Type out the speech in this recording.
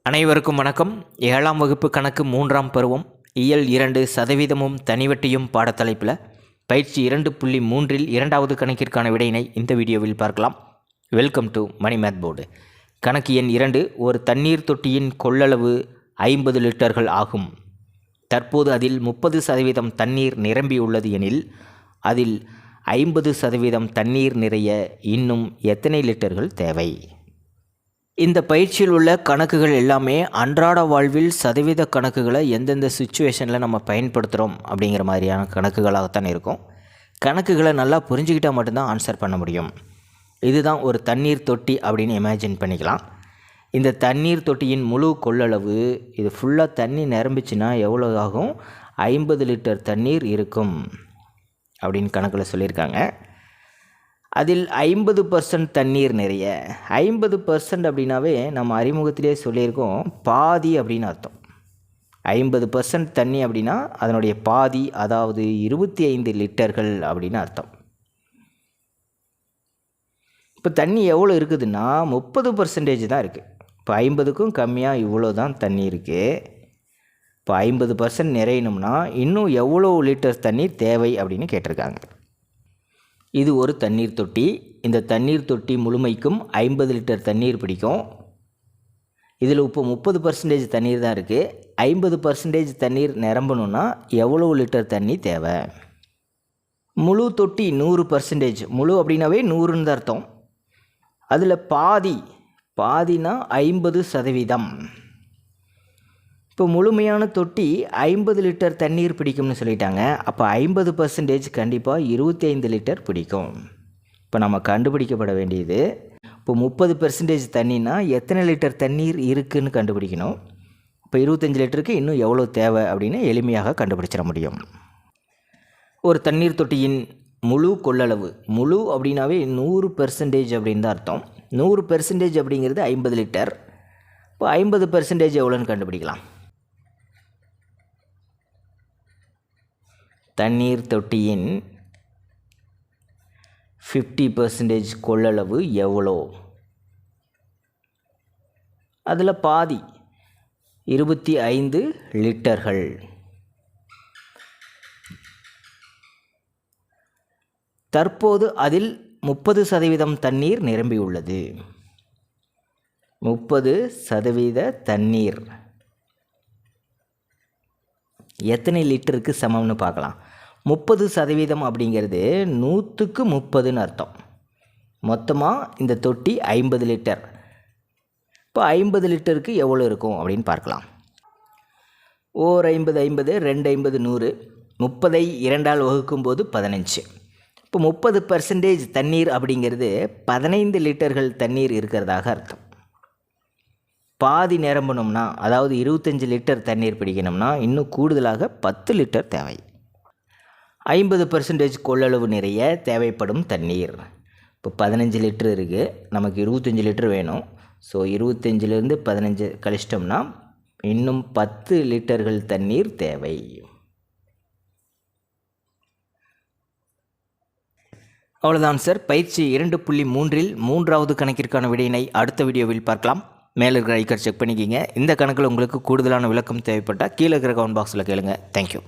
அனைவருக்கும் வணக்கம். 7ஆம் வகுப்பு கணக்கு 3ஆம் பருவம் இயல் 2 சதவீதமும் தனிவட்டியும் பாடத்தலைப்பில் பயிற்சி 2.3இல் 2வது கணக்கிற்கான விடையினை இந்த வீடியோவில் பார்க்கலாம். Welcome to Mani math board. கணக்கு எண் 2. ஒரு தண்ணீர் தொட்டியின் கொள்ளளவு 50 லிட்டர்கள் ஆகும். தற்போது அதில் 30% தண்ணீர் நிரம்பியுள்ளது எனில் அதில் 50% தண்ணீர் நிறைய இன்னும் எத்தனை லிட்டர்கள் தேவை? இந்த பயிற்சியில் உள்ள கணக்குகள் எல்லாமே அன்றாட வாழ்வில் சதவீத கணக்குகளை எந்தெந்த சுச்சுவேஷனில் நம்ம பயன்படுத்துகிறோம் அப்படிங்கிற மாதிரியான கணக்குகளாகத்தான் இருக்கும். கணக்குகளை நல்லா புரிஞ்சுக்கிட்டால் மட்டும்தான் ஆன்சர் பண்ண முடியும். இதுதான் ஒரு தண்ணீர் தொட்டி அப்படின்னு இமேஜின் பண்ணிக்கலாம். இந்த தண்ணீர் தொட்டியின் முழு கொள்ளளவு, இது ஃபுல்லாக தண்ணி நிரம்பிச்சுன்னா எவ்வளோ ஆகும்? 50 லிட்டர் தண்ணீர் இருக்கும் அப்படின்னு கணக்கில் சொல்லியிருக்காங்க. அதில் 50% தண்ணீர் நிறைய. 50% அப்படின்னாவே நம்ம அறிமுகத்திலே சொல்லியிருக்கோம், பாதி அப்படின்னு அர்த்தம். 50% தண்ணி அப்படின்னா அதனுடைய பாதி, அதாவது 25 லிட்டர்கள் அப்படின்னு அர்த்தம். இப்போ தண்ணி எவ்வளோ இருக்குதுன்னா 30% தான் இருக்குது. இப்போ 50க்கும் கம்மியாக இவ்வளோ தான் தண்ணி இருக்குது. இப்போ 50% நிறையணும்னா இன்னும் எவ்வளோ லிட்டர் தண்ணீர் தேவை அப்படின்னு கேட்டிருக்காங்க. இது ஒரு தண்ணீர் தொட்டி. இந்த தண்ணீர் தொட்டி முழுமைக்கும் 50 லிட்டர் தண்ணீர் பிடிக்கும். இதில் இப்போ 30% தண்ணீர் தான் இருக்குது. 50% தண்ணீர் நிரம்பணுன்னா எவ்வளோ லிட்டர் தண்ணி தேவை? முழு தொட்டி 100%. முழு அப்படின்னாவே 100ன்னு தான் அர்த்தம். அதில் பாதினா 50%. இப்போ முழுமையான தொட்டி 50 லிட்டர் தண்ணீர் பிடிக்கும்னு சொல்லிட்டாங்க. அப்போ 50% கண்டிப்பாக 25 லிட்டர் பிடிக்கும். இப்போ நம்ம கண்டுபிடிக்கப்பட வேண்டியது, இப்போ 30% தண்ணினா எத்தனை லிட்டர் தண்ணீர் இருக்குதுன்னு கண்டுபிடிக்கணும். இப்போ 25 லிட்டருக்கு இன்னும் எவ்வளோ தேவை அப்படின்னு எளிமையாக கண்டுபிடிச்சிட முடியும். ஒரு தண்ணீர் தொட்டியின் முழு கொள்ளளவு, முழு அப்படின்னாவே 100% அப்படின்னு தான் அர்த்தம். 100% அப்படிங்கிறது 50 லிட்டர். இப்போ 50% எவ்வளோன்னு கண்டுபிடிக்கலாம். தண்ணீர் தொட்டியின் 50% கொள்ளளவு எவ்வளோ? அதில் பாதி 25 லிட்டர்கள். தற்போது அதில் 30% தண்ணீர் நிரம்பியுள்ளது. 30% தண்ணீர் எத்தனை லிட்டருக்கு சமம்னு பார்க்கலாம். 30% அப்படிங்கிறது 100க்கு 30ன்னு அர்த்தம். மொத்தமாக இந்த தொட்டி 50 லிட்டர். இப்போ 50 லிட்டருக்கு எவ்வளோ இருக்கும் அப்படின்னு பார்க்கலாம். ஓர் 50 50, 2 50 100, 30ஐ 2ஆல் வகுக்கும்போது 15. இப்போ 30% தண்ணீர் அப்படிங்கிறது 15 லிட்டர்கள் தண்ணீர் இருக்கிறதாக அர்த்தம். பாதி நிரம்பணும்னா, அதாவது 25 லிட்டர் தண்ணீர் பிடிக்கணும்னா இன்னும் கூடுதலாக 10 லிட்டர் தேவை. 50% கொள்ளளவு நிறைய தேவைப்படும் தண்ணீர். இப்போ 15 லிட்டர் இருக்குது, நமக்கு 25 லிட்டர் வேணும். ஸோ 25லேருந்து 15 கழிச்சிட்டோம்னா இன்னும் 10 லிட்டர்கள் தண்ணீர் தேவை. அவ்வளோதான் சார். பயிற்சி 2.3இல் 3வது கணக்கிற்கான விடையினை அடுத்த வீடியோவில் பார்க்கலாம். மேலே இருக்கிற ஐக்கார்ட் செக் பண்ணிக்கிங்க. இந்த கணக்கில் உங்களுக்கு கூடுதலான விளக்கம் தேவைப்பட்டால் கீழே இருக்கிற கமெண்ட் பாக்ஸில் கேளுங்க. தேங்க்யூ.